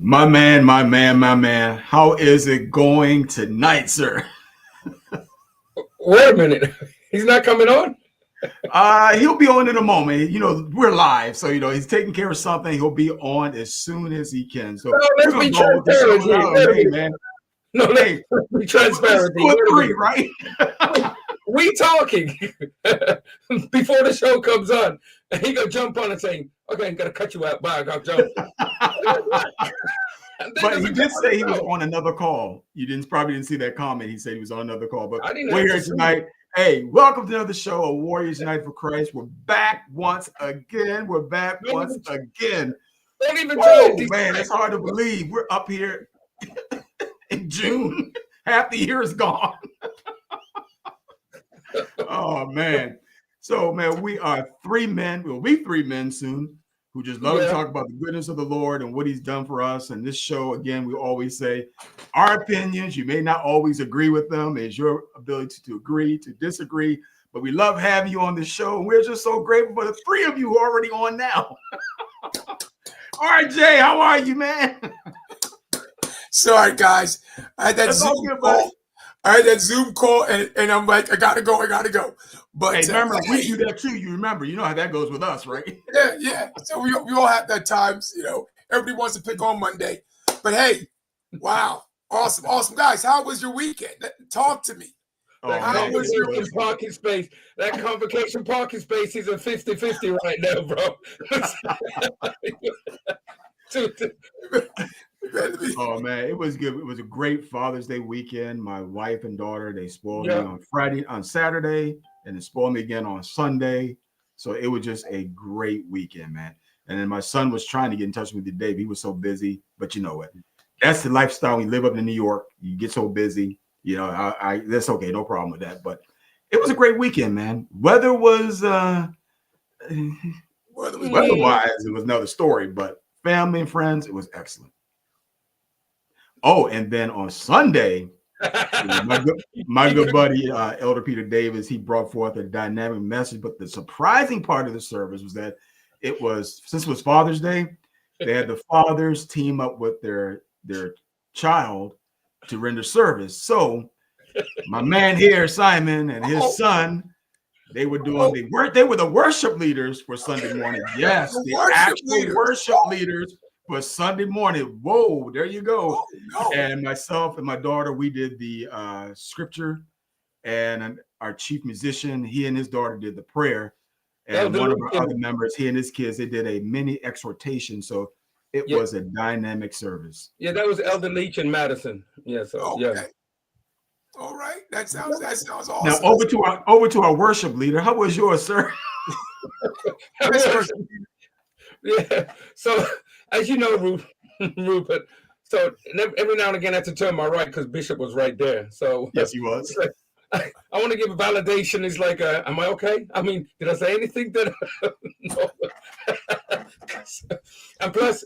My man, my man, my man. How is it going tonight, sir? Wait a minute. He's not coming on? He'll be on in a moment. You know, we're live, so he's taking care of something. He'll be on as soon as he can. So let's be transparent here. Hey, man. No, let's be transparent. 2 or 3, right? We talking before the show comes on. And he gonna jump on and say, "Okay, I'm gonna cut you out. Bye, I'll jump." But he did say he was on another call. You probably didn't see that comment. He said he was on another call. But we're here tonight. Hey, welcome to another show of Warriors Unite for Christ. We're back once again. Don't even try it. Man, it's hard to believe. We're up here in June. Half the year is gone. Oh, man. So, man, we are 3 men. We'll be 3 men soon who just love to talk about the goodness of the Lord and what he's done for us. And this show, again, we always say our opinions, you may not always agree with them. It's your ability to agree, to disagree. But we love having you on this show. And we're just so grateful for the 3 of you who are already on now. All right, Jay, how are you, man? Sorry, guys. I had that Zoom call. And I'm like, I gotta go. But hey, remember, we do that too. You know how that goes with us, right? Yeah. So we all have that times, everybody wants to pick on Monday. But hey, wow. Awesome. Guys, how was your weekend? Talk to me. How was your parking space? That convocation parking space is a 50-50 right now, bro. Oh man, it was good. It was a great Father's Day weekend. My wife and daughter, they spoiled me on Saturday, and they spoiled me again on Sunday. So it was just a great weekend, man. And then my son was trying to get in touch with me today, but he was so busy. But you know what? That's the lifestyle. We live up in New York. You get so busy. That's okay, no problem with that. But it was a great weekend, man. Weather was weather-wise, it was another story, but family and friends, it was excellent. Oh, and then on Sunday, my good buddy, Elder Peter Davis, he brought forth a dynamic message. But the surprising part of the service was that since it was Father's Day, they had the fathers team up with their child to render service. So my man here, Simon, and his son, they were the worship leaders for Sunday morning. Yes, the actual worship leaders for Sunday morning. Whoa, there you go. And myself and my daughter, we did the scripture, and our chief musician, he and his daughter did the prayer. And one of our other members, he and his kids, they did a mini exhortation. So It Yeah. was a dynamic service. Yeah, that was Elder Leach and Madison. Yeah, so Okay. yeah. All right. That sounds Now awesome. over to our worship leader. How was yours, sir? Yeah. So as you know, Rupert. So every now and again, I had to turn my right because Bishop was right there. So Yes, he was. I want to give a validation. It's like, am I okay? I mean, did I say anything that? No. And plus,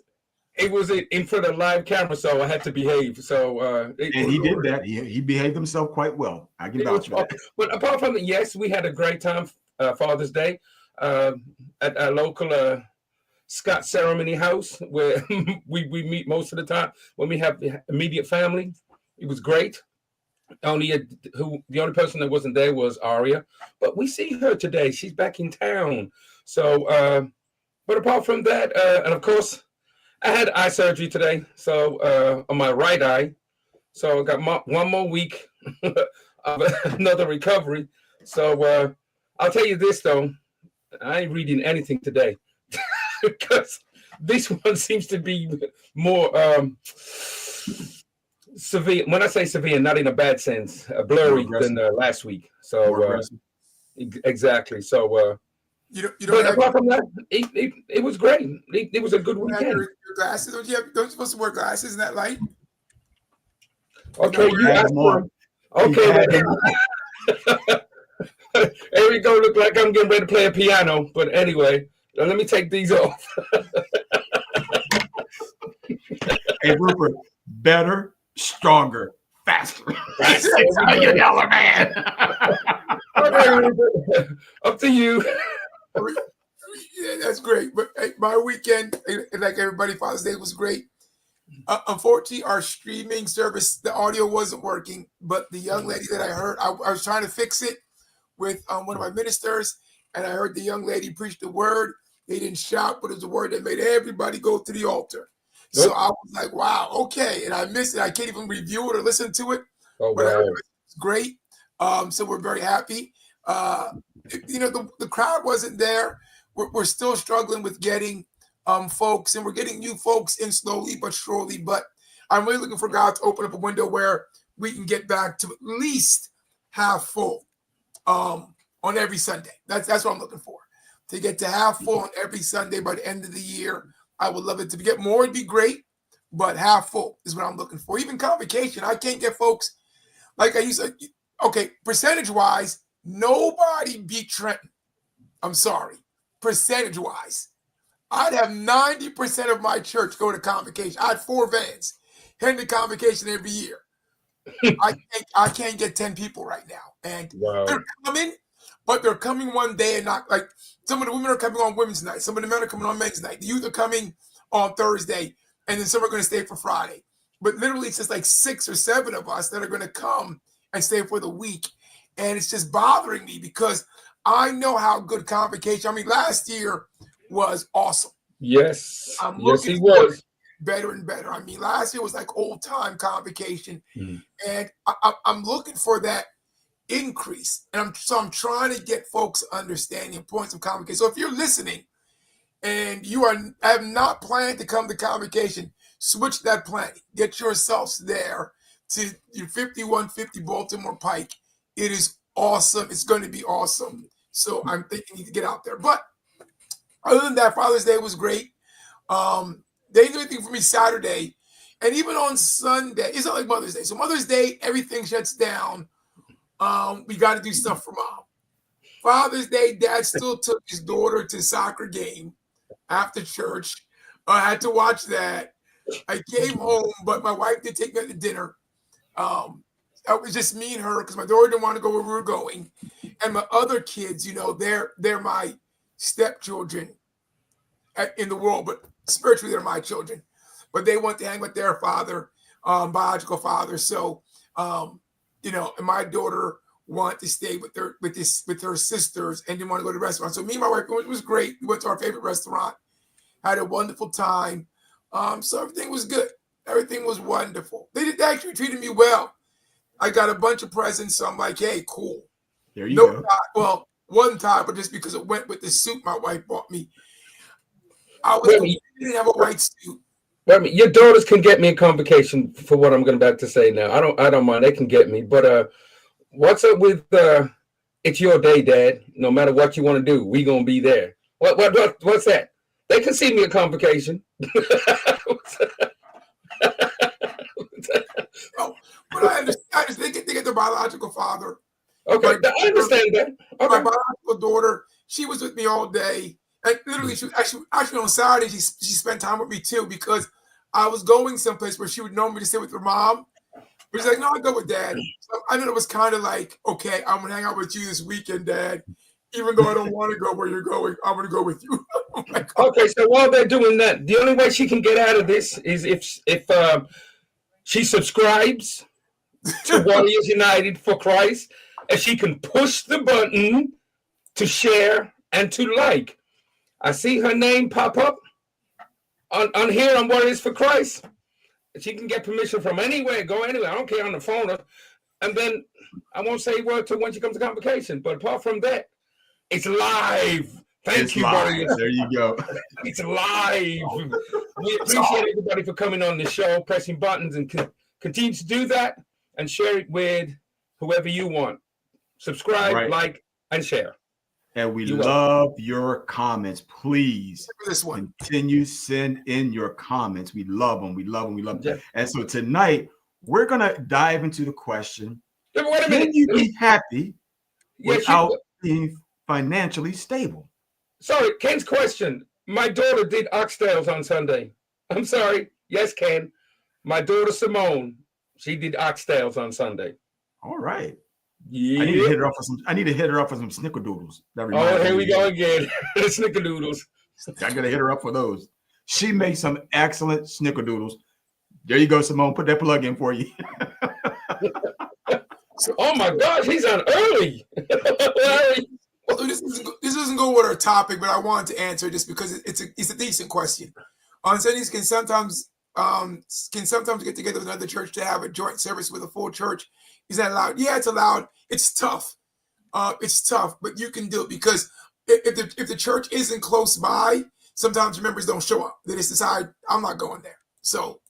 it was in front of live camera, so I had to behave. So And he did that. He behaved himself quite well. I can vouch for that. But apart from it, yes, we had a great time Father's Day at our local Scott Ceremony House, where we meet most of the time when we have immediate family. It was great. The only person that wasn't there was Aria, but we see her today. She's back in town. So, but apart from that, and of course, I had eye surgery today. So on my right eye. So I got one more week of another recovery. So I'll tell you this though, I ain't reading anything today because this one seems to be more severe. When I say severe, not in a bad sense, blurry than last week. So exactly. So you don't but apart from that, it was great. It was a good weekend. your glasses? Don't you supposed to wear glasses in that light? Okay, you asked for. Okay, there we go. Look like I'm getting ready to play a piano. But anyway, let me take these off. Hey, Rupert, better, stronger, faster. That's you yellow man. Up to you. Yeah, that's great. But hey, my weekend, like everybody, Father's Day was great. Unfortunately, our streaming service, the audio wasn't working. But the young lady that I heard, I was trying to fix it with one of my ministers, and I heard the young lady preach the word. They didn't shout, but it was a word that made everybody go to the altar. So I was like, wow, okay. And I missed it. I can't even review it or listen to it. Oh, but wow. It's great. So we're very happy. The crowd wasn't there. We're still struggling with getting folks, and we're getting new folks in slowly but surely. But I'm really looking for God to open up a window where we can get back to at least half full on every Sunday. That's what I'm looking for. To get to half full on every Sunday by the end of the year. I would love it to get more. It'd be great, but half full is what I'm looking for. Even convocation, I can't get folks like I used to. Okay, percentage-wise, nobody beat Trenton. I'm sorry. Percentage-wise, I'd have 90% of my church go to convocation. I had 4 vans heading to convocation every year. I can't get 10 people right now, and they're coming, but they're coming one day and not like some of the women are coming on women's night, some of the men are coming on men's night, the youth are coming on Thursday, and then some are going to stay for Friday. But literally, it's just like 6 or 7 of us that are going to come and stay for the week, and it's just bothering me because I know how good convocation. I mean, last year was awesome. Yes, yes, he was. Better and better. I mean, last year was like old time convocation, and I'm looking for that increase. And I'm trying to get folks understanding points of convocation. So if you're listening and you have not planned to come to convocation, switch that planning. Get yourselves there to your 5150 Baltimore Pike. It is awesome. It's going to be awesome. So I'm thinking you need to get out there. But other than that, Father's Day was great. They did anything for me Saturday, and even on Sunday. It's not like Mother's Day. So Mother's Day, everything shuts down. We got to do stuff for Mom. Father's Day, Dad still took his daughter to soccer game after church. I had to watch that. I came home, but my wife did take me to dinner. It was just me and her because my daughter didn't want to go where we were going, and my other kids, they're my stepchildren in the world, but spiritually they're my children. But they want to hang with their father, biological father. So, and my daughter wanted to stay with her sisters and didn't want to go to the restaurant. So me and my wife, it was great. We went to our favorite restaurant, had a wonderful time. So everything was good. Everything was wonderful. They actually treated me well. I got a bunch of presents, so I'm like, hey, cool. There you go. Well, one tie, but just because it went with the suit my wife bought me. I didn't have a white suit. Well, I mean, your daughters can get me a convocation for what I'm going about to say now. I don't mind. They can get me. But what's up with it's your day, Dad. No matter what you want to do, we gonna be there. What's that? They can see me a convocation. Oh, but I understand. They get their biological father. Okay, I understand that. Okay. My biological daughter, she was with me all day. And literally, she was actually on Saturday. She spent time with me too because I was going someplace where she would normally to stay with her mom. But she's like, no, I go with Dad. So I know it was kind of like, okay, I'm gonna hang out with you this weekend, Dad. Even though I don't want to go where you're going, I'm gonna go with you. Oh my God. Okay, so while they're doing that, the only way she can get out of this is if she subscribes to Warriors United for Christ, and she can push the button to share and to like. I see her name pop up on here on Warriors for Christ. She can get permission from anywhere, go anywhere. I don't care on the phone. And then I won't say a word to when she comes to convocation. But apart from that, it's live. Thank you, Warriors. There you go. It's live. We appreciate everybody for coming on the show, pressing buttons, and continue to do that and share it with whoever you want. Subscribe, like, and share. And we love your comments. Please this one. Continue send in your comments. We love them. We love them. We love them. And so tonight we're gonna dive into the question: can you be happy without being financially stable? Sorry, Ken's question. My daughter did oxtails on Sunday. I'm sorry. Yes, Ken. My daughter Simone, she did oxtails on Sunday. All right. Yeah. I need to hit her up for some snickerdoodles. Oh, here we go again. Snickerdoodles. I gotta hit her up for those. She makes some excellent snickerdoodles. There you go, Simone. Put that plug in for you. Oh my gosh, he's on early. Well, this doesn't go with our topic, but I wanted to answer this because it's a decent question. On Sundays can sometimes get together with another church to have a joint service with a full church. Is that allowed? Yeah, it's allowed. It's tough. It's tough, but you can do it because if the church isn't close by, sometimes members don't show up. They just decide I'm not going there. So,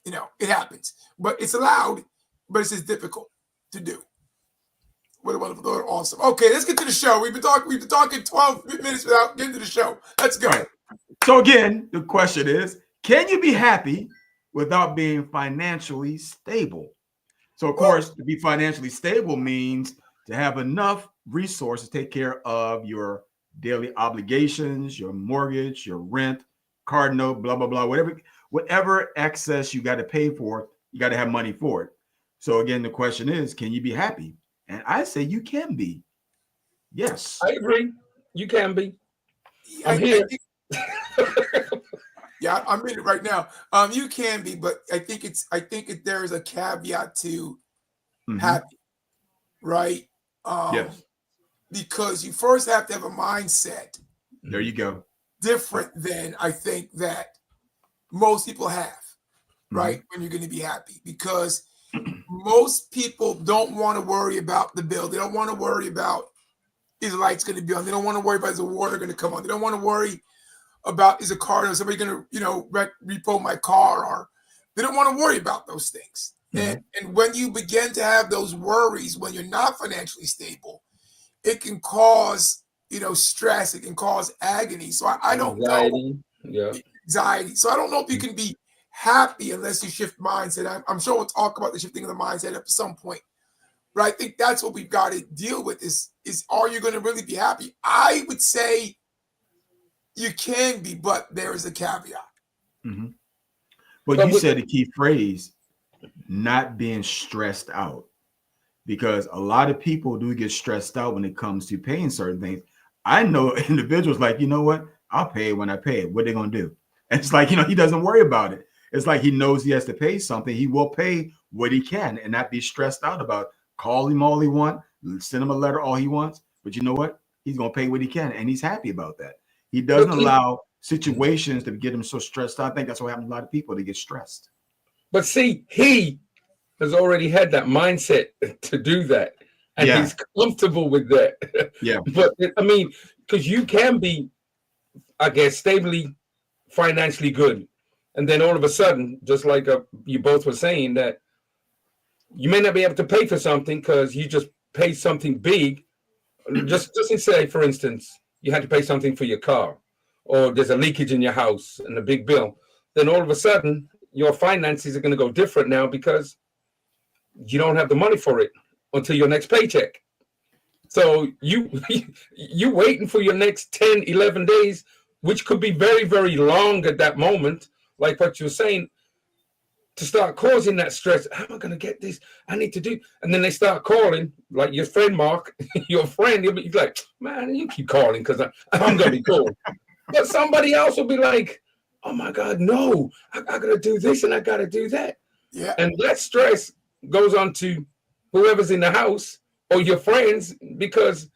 it happens. But it's allowed, but it's just difficult to do. What a wonderful daughter. Awesome. Okay, let's get to the show. We've been talking 12 minutes without getting to the show. Let's go. Right. So again, the question is, can you be happy without being financially stable? So, of course, to be financially stable means to have enough resources to take care of your daily obligations, your mortgage, your rent, card note, blah, blah, blah, whatever excess you got to pay for, you got to have money for it. So, again, the question is, can you be happy? And I say you can be. Yes. I agree. You can be. I'm here. Yeah, I'm in it right now. You can be, but I think there is a caveat to happy, right? Yes. Because you first have to have a mindset. There you go. Different than I think that most people have, right? When you're going to be happy, because most people don't want to worry about the bill. They don't want to worry about is the lights going to be on. They don't want to worry about is the water going to come on. They don't want to worry about is a car, is somebody going to repo my car, or they don't want to worry about those things. And when you begin to have those worries when you're not financially stable, it can cause stress, it can cause agony. So I don't know. Anxiety. So I don't know if you can be happy unless you shift mindset. I'm sure we'll talk about the shifting of the mindset at some point. But I think that's what we've got to deal with is are you going to really be happy? I would say you can be, but there is a caveat. But you said the key phrase, not being stressed out, because a lot of people do get stressed out when it comes to paying certain things. I know individuals like, you know what? I'll pay it when I pay it. What are they going to do? And it's like, he doesn't worry about it. It's like he knows he has to pay something. He will pay what he can and not be stressed out about it. Call him all he wants, send him a letter all he wants. But you know what? He's going to pay what he can, and he's happy about that. He doesn't allow situations to get him so stressed out. I think that's what happens to a lot of people. They get stressed. But see, he has already had that mindset to do that. And he's comfortable with that. Yeah. But I mean, because you can be, I guess, stably financially good And then all of a sudden, just like you both were saying, that you may not be able to pay for something because you just paid something big. Just say, for instance, you had to pay something for your car, or there's a leakage in your house and a big bill. Then all of a sudden, your finances are going to go different now because you don't have the money for it until your next paycheck. So you waiting for your next 10, 11 days, which could be very, very long at that moment, like what you're saying, to start causing that stress. How am I going to get this? I need to do. And then they start calling, like your friend, Mark, your friend, he'll be like, man, you keep calling because I'm going to be cool. But somebody else will be like, oh my God, no, I got to do this and I got to do that. Yeah. And that stress goes on to whoever's in the house or your friends, because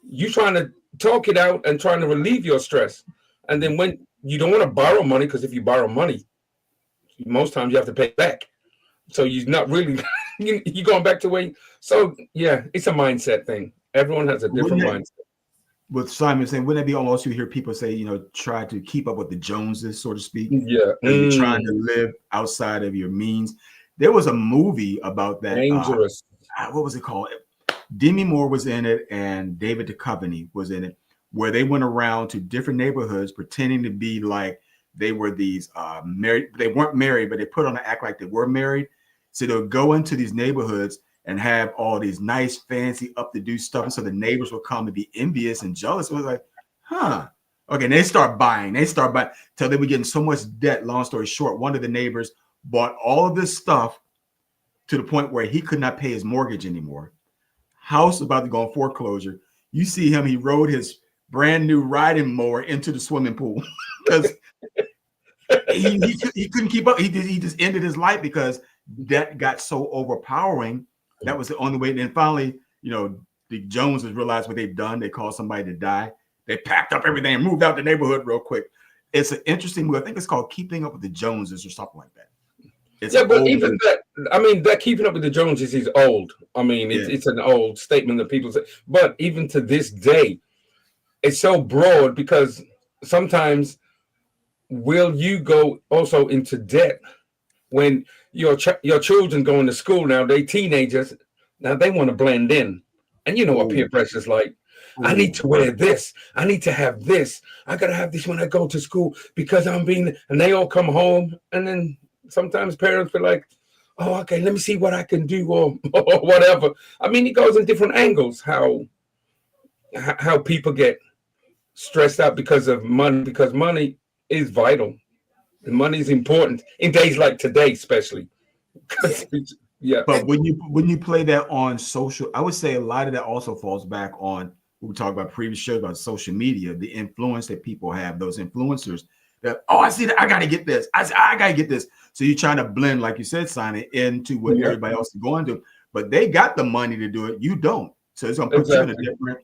you're trying to talk it out and trying to relieve your stress. And then when you don't want to borrow money, because if you borrow money, most times you have to pay back. So you're not really, you're going back to where. So yeah, it's a mindset thing. Everyone has a different mindset. With Simon saying, wouldn't it be almost, you hear people say, try to keep up with the Joneses, so to speak. Yeah. You're trying to live outside of your means. There was a movie about that. Dangerous. What was it called? Demi Moore was in it and David Duchovny was in it, where they went around to different neighborhoods pretending to be like they were these married. They weren't married, but they put on an act like they were married. So they'll go into these neighborhoods and have all these nice, fancy, up-to-do stuff. And so the neighbors will come and be envious and jealous. It was like, huh. Okay, and they start buying till they were getting so much debt. Long story short, one of the neighbors bought all of this stuff to the point where he could not pay his mortgage anymore. House about to go on foreclosure. You see him, he rode his brand new riding mower into the swimming pool because he couldn't keep up. He just ended his life because debt got so overpowering. That was the only way. And then finally, the Joneses realized what they've done. They called somebody to die. They packed up everything and moved out the neighborhood real quick. It's an interesting movie. I think it's called Keeping Up with the Joneses or something like that. But even that Keeping Up with the Joneses is old. I mean, it's an old statement that people say. But even to this day, it's so broad because sometimes will you go also into debt when your children going to school now? They teenagers now, they want to blend in, and you know what peer pressure is like. I need to wear this. I need to have this. I gotta have this when I go to school because I'm being. And they all come home, and then sometimes parents be like, "Oh, okay, let me see what I can do," or whatever. I mean, it goes in different angles. How people get stressed out because of money, because money is vital. And money is important in days like today, especially. Yeah. But when you play that on social, I would say a lot of that also falls back on what we talked about previous shows about social media, the influence that people have, those influencers that, I see that, I got to get this. I got to get this. So you're trying to blend, like you said, Simon, into what everybody else is going to, but they got the money to do it. You don't. So it's going to put you in a different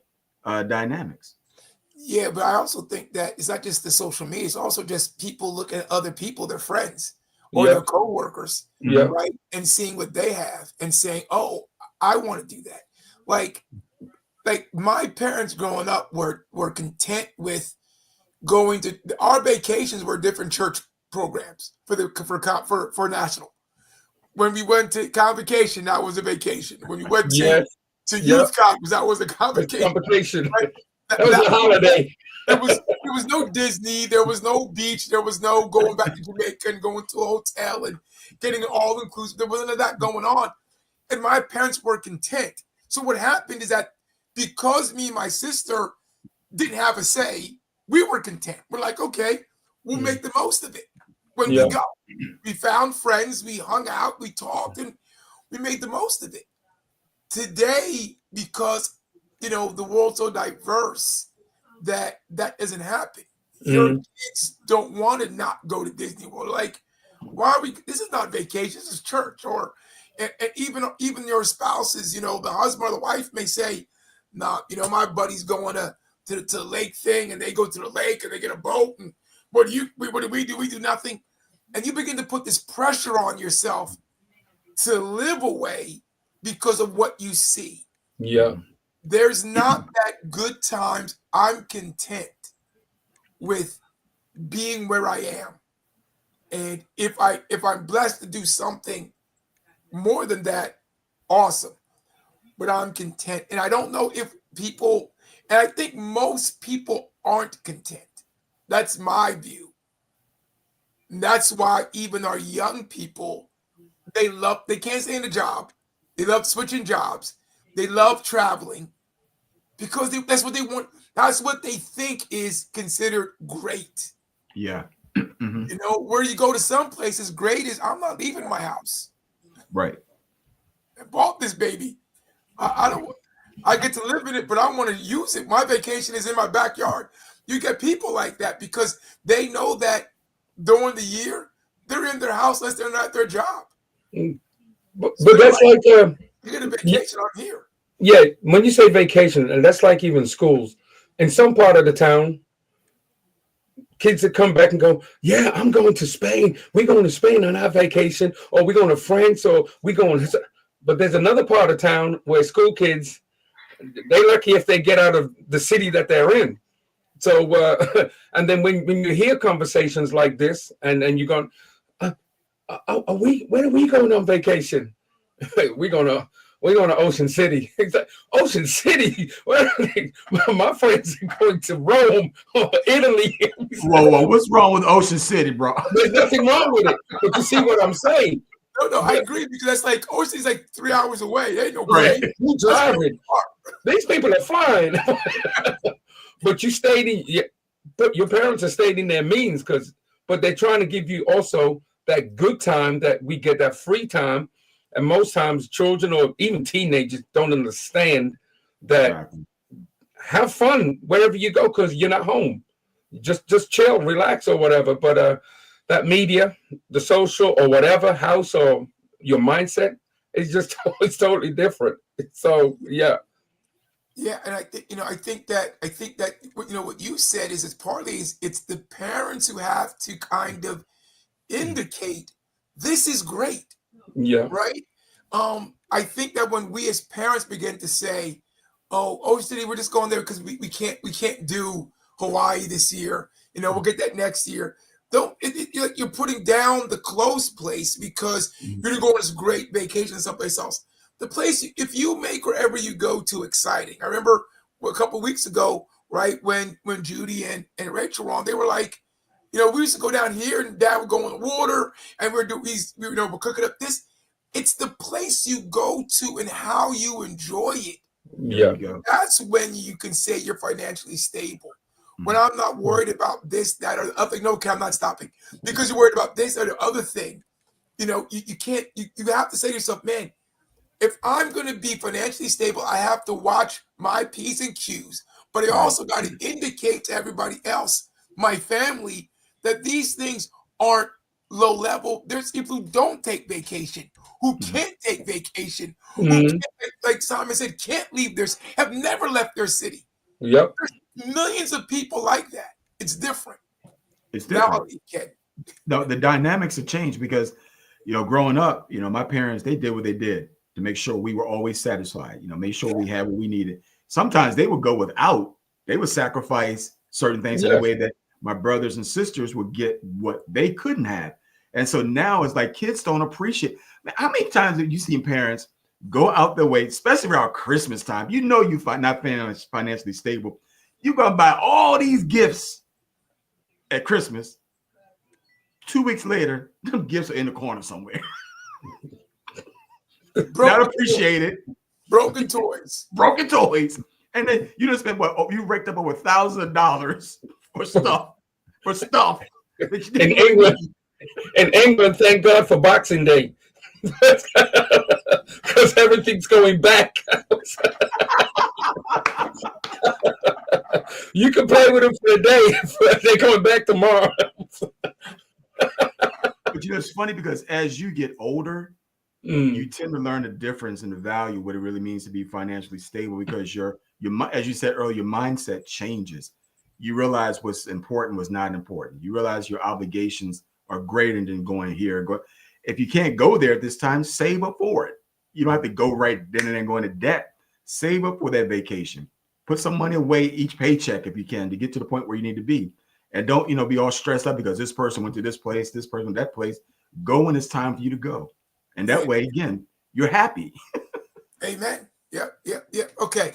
dynamics. Yeah, but I also think that it's not just the social media. It's also just people looking at other people, their friends or their co-workers, right? And seeing what they have and saying, oh, I want to do that. Like my parents growing up were content with going to, our vacations were different church programs for national. When we went to convocation, that was a vacation. When we went to youth conference, that was a convocation. Right? That was a holiday. There was no Disney. There was no beach. There was no going back to Jamaica and going to a hotel and getting all inclusive. There wasn't that going on. And my parents were content. So what happened is that because me and my sister didn't have a say, we were content. We're like, okay, we'll make the most of it. When we go, we found friends, we hung out, we talked, and we made the most of it. Today, because the world's so diverse that doesn't happen. Your kids don't want to not go to Disney World. Like, why are we? This is not vacation. This is church. And even your spouses, the husband or the wife may say, "Nah, my buddy's going to the lake thing, and they go to the lake and they get a boat. And what do we do? We do nothing." And you begin to put this pressure on yourself to live away because of what you see. Yeah. There's not that good times. I'm content with being where I am. And if I'm blessed to do something more than that, awesome. But I'm content. And I don't know if people, and I think most people aren't content. That's my view. And that's why even our young people, they can't stay in a job. They love switching jobs. They love traveling because that's what they want. That's what they think is considered great. Yeah. You know, where you go to some places, great is I'm not leaving my house. Right. I bought this baby. I get to live in it, but I want to use it. My vacation is in my backyard. You get people like that because they know that during the year they're in their house unless they're not at their job. But that's like you get a vacation. I'm here. Yeah, when you say vacation, and that's like even schools. In some part of the town, kids that come back and go, yeah, I'm going to Spain. We're going to Spain on our vacation, or we're going to France, or we're going. But there's another part of town where school kids, they're lucky if they get out of the city that they're in. So, and then when you hear conversations like this, and you're going, when are we going on vacation? We're going to Ocean City. Ocean City? My friends are going to Rome or Italy. Whoa, what's wrong with Ocean City, bro? There's nothing wrong with it. But you see what I'm saying? No, I agree because that's like Ocean City's like 3 hours away. There ain't no Right. plane. You driving. These people are flying. But you stayed in, but your parents are staying in their means but they're trying to give you also that good time that we get, that free time. And most times children or even teenagers don't understand that. Exactly. Have fun wherever you go because you're not home. Just chill, relax or whatever. But that media, the social or whatever, house or your mindset is just it's totally different. So yeah. Yeah, and I think that what you said is it's the parents who have to kind of indicate this is great. Yeah. Right. I think that when we as parents begin to say, "Oh, Ocean City, we're just going there because we can't do Hawaii this year. You know, we'll get that next year." You're putting down the close place because you're going to go on this great vacation someplace else. The place, if you make wherever you go to exciting. I remember a couple of weeks ago, right, when Judy and Rachel were on, they were like, we used to go down here and Dad would go in the water and we're cooking up this. It's the place you go to and how you enjoy it. Yeah. That's when you can say you're financially stable. When I'm not worried about this, that, or the other thing. No, okay, I'm not stopping because you're worried about this or the other thing. You can't. You have to say to yourself, man, if I'm going to be financially stable, I have to watch my P's and Q's. But I also got to indicate to everybody else, my family, that these things aren't low level. There's people who don't take vacation, who can't take vacation, who can't, like Simon said, can't leave have never left their city. Yep. There's millions of people like that. It's different. It's different. Now, the dynamics have changed because, growing up, my parents, they did what they did to make sure we were always satisfied, make sure we had what we needed. Sometimes they would go without, they would sacrifice certain things in a way that my brothers and sisters would get what they couldn't have. And so now it's like kids don't appreciate. How many times have you seen parents go out their way, especially around Christmas time? You not financially stable. You're going to buy all these gifts at Christmas. 2 weeks later, them gifts are in the corner somewhere. Not appreciated. Broken toys. And then you just spent you raked up over $1,000 for stuff. In England, thank God for Boxing Day. Because everything's going back. You can play with them for a day, but they're going back tomorrow. But it's funny because as you get older, you tend to learn the difference in the value, what it really means to be financially stable, because your as you said earlier, your mindset changes. You realize what's important, what's not important. You realize your obligations are greater than going here. If you can't go there at this time, save up for it. You don't have to go right then and then go into debt. Save up for that vacation. Put some money away each paycheck if you can to get to the point where you need to be. And don't, be all stressed up because this person went to this place, this person that place. Go when it's time for you to go. And that way, again, you're happy. Amen. Yep. Okay.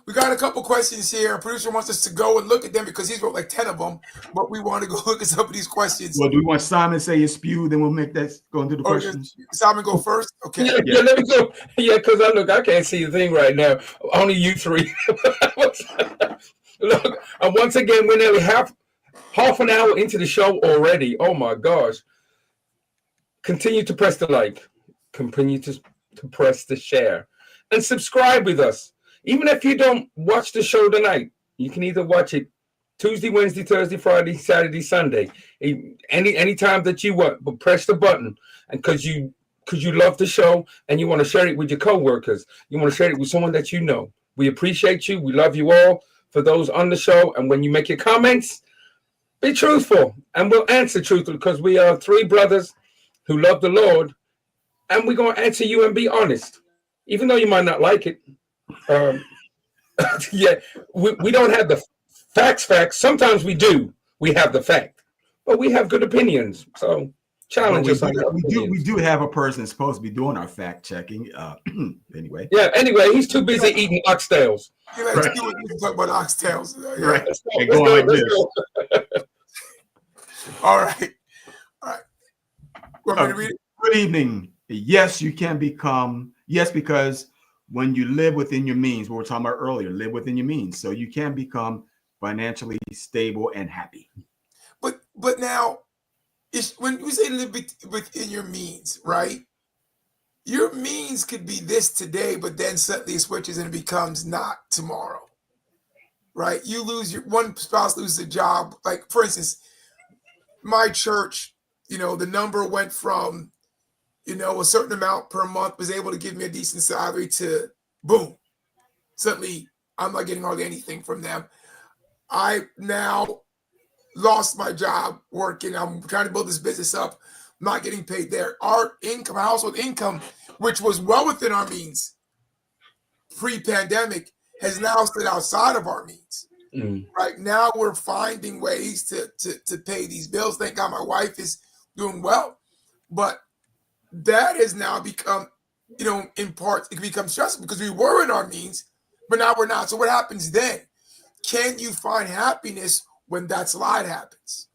We got a couple questions here. Our producer wants us to go and look at them because he's wrote like 10 of them, but we want to go look at some of these questions. Well, do we want Simon to say his spew? Then we'll make that go into the questions. Simon go first. Okay. Yeah, let me go. Yeah, because I can't see a thing right now. Only you three. Look, and once again, we're nearly half an hour into the show already. Oh my gosh. Continue to press the like. Continue to press the share. And subscribe with us. Even if you don't watch the show tonight, you can either watch it Tuesday, Wednesday, Thursday, Friday, Saturday, Sunday. Any time that you want, but press the button. And because you love the show and you want to share it with your coworkers, you want to share it with someone that you know. We appreciate you. We love you all. For those on the show, and when you make your comments, be truthful, and we'll answer truthfully because we are three brothers who love the Lord, and we're going to answer you and be honest, even though you might not like it. Yeah, we don't have the facts. Sometimes we do. We have the fact, but we have good opinions. So challenge us. We do have a person that's supposed to be doing our fact checking. Anyway. Yeah. Anyway, he's too busy eating oxtails. Yeah, right. You can talk about oxtails. Yeah. Right. And going like this. All right. Want me to read it? Good evening. Yes, you can become. Yes, because when you live within your means, what we were talking about earlier, live within your means, so you can become financially stable and happy. But now, when we say live within your means, right? Your means could be this today, but then suddenly it switches and it becomes not tomorrow, right? You lose one spouse loses a job. Like, for instance, my church, the number went from, a certain amount per month, was able to give me a decent salary to boom. Suddenly, I'm not getting hardly anything from them. I now lost my job working. I'm trying to build this business up. I'm not getting paid there. Our income, household income, which was well within our means pre-pandemic, has now stood outside of our means. Right now, we're finding ways to pay these bills. Thank God my wife is doing well. But that has now become, in part, it becomes stressful because we were in our means, but now we're not. So what happens then? Can you find happiness when that slide happens?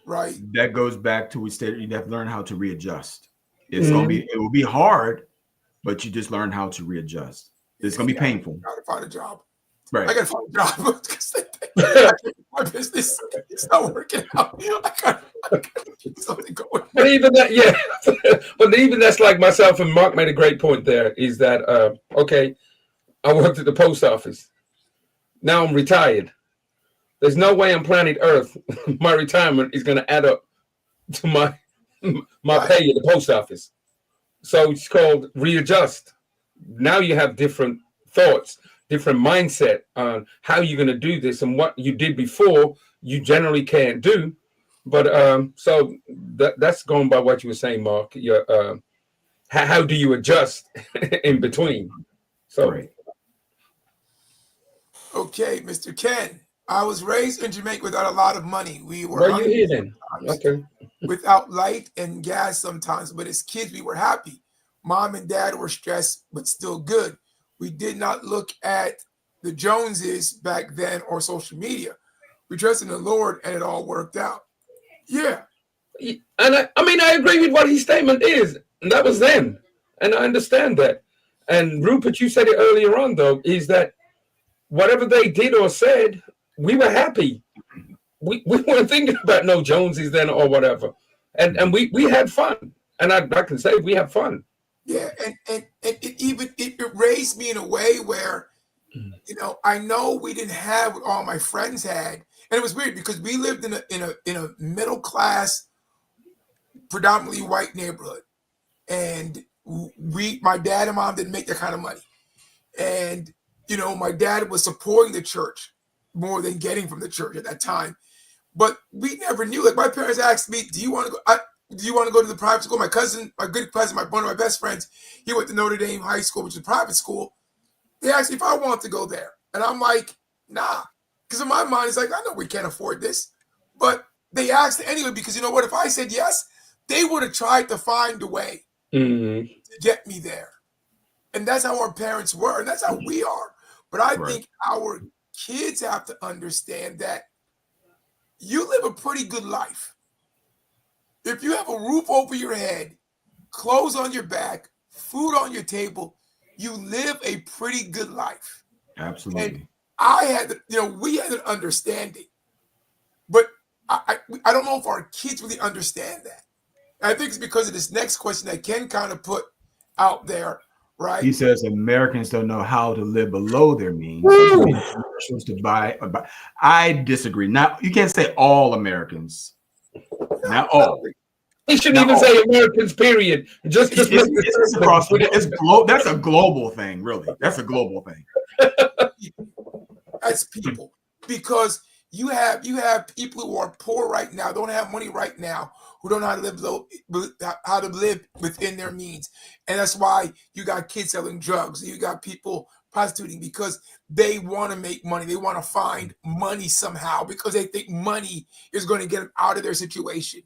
Right. That goes back to we stated you have to learn how to readjust. It will be hard, but you just learn how to readjust. It's gonna be painful. I gotta find a job. Right. I gotta find a job because my business is not working out. I gotta get something going. But even that, yeah. But even that's like myself and Mark made a great point there. Is that okay? I worked at the post office. Now I'm retired. There's no way on planet Earth my retirement is going to add up to my pay at the post office. So it's called readjust. Now you have different thoughts, different mindset on how you're going to do this, and what you did before you generally can't do. But so that's going by what you were saying, Mark. How do you adjust in between? So. Right. Okay, Mr. Ken. I was raised in Jamaica without a lot of money. We were Where you here then? Okay. Without light and gas sometimes, but as kids we were happy. Mom and dad were stressed, but still good. We did not look at the Joneses back then or social media. We trusted in the Lord, and it all worked out. Yeah. And I agree with what his statement is. And that was then. And I understand that. And Rupert, you said it earlier on, though, is that whatever they did or said, we were happy. We weren't thinking about no Joneses then or whatever. And we had fun. And I can say we had fun. Yeah, and it raised me in a way where, I know we didn't have what all my friends had. And it was weird because we lived in a middle class, predominantly white neighborhood. And my dad and mom didn't make that kind of money. And, my dad was supporting the church more than getting from the church at that time. But we never knew. Like, my parents asked me, do you want to go to the private school? My cousin, my good cousin, one of my best friends, he went to Notre Dame High School, which is a private school. They asked me if I wanted to go there. And I'm like, nah. Because in my mind, it's like, I know we can't afford this. But they asked anyway because you know what? If I said yes, they would have tried to find a way Mhm. to get me there. And that's how our parents were, and that's how we are. But I Right. think our kids have to understand that you live a pretty good life. If you have a roof over your head, clothes on your back, food on your table, you live a pretty good life. And Absolutely. I had, we had an understanding, but I don't know if our kids really understand that. And I think it's because of this next question that Ken kind of put out there, right? He says Americans don't know how to live below their means. Woo! Commercials to buy. I disagree. Now you can't say all Americans. Not all. He shouldn't Not even all. say Americans, period. Just It's across. That's a global thing, really. That's a global thing. As people, because you have people who are poor right now, don't have money right now, who don't know how to live within their means, and that's why you got kids selling drugs, you got people prostituting because they want to make money, they want to find money somehow because they think money is going to get them out of their situation.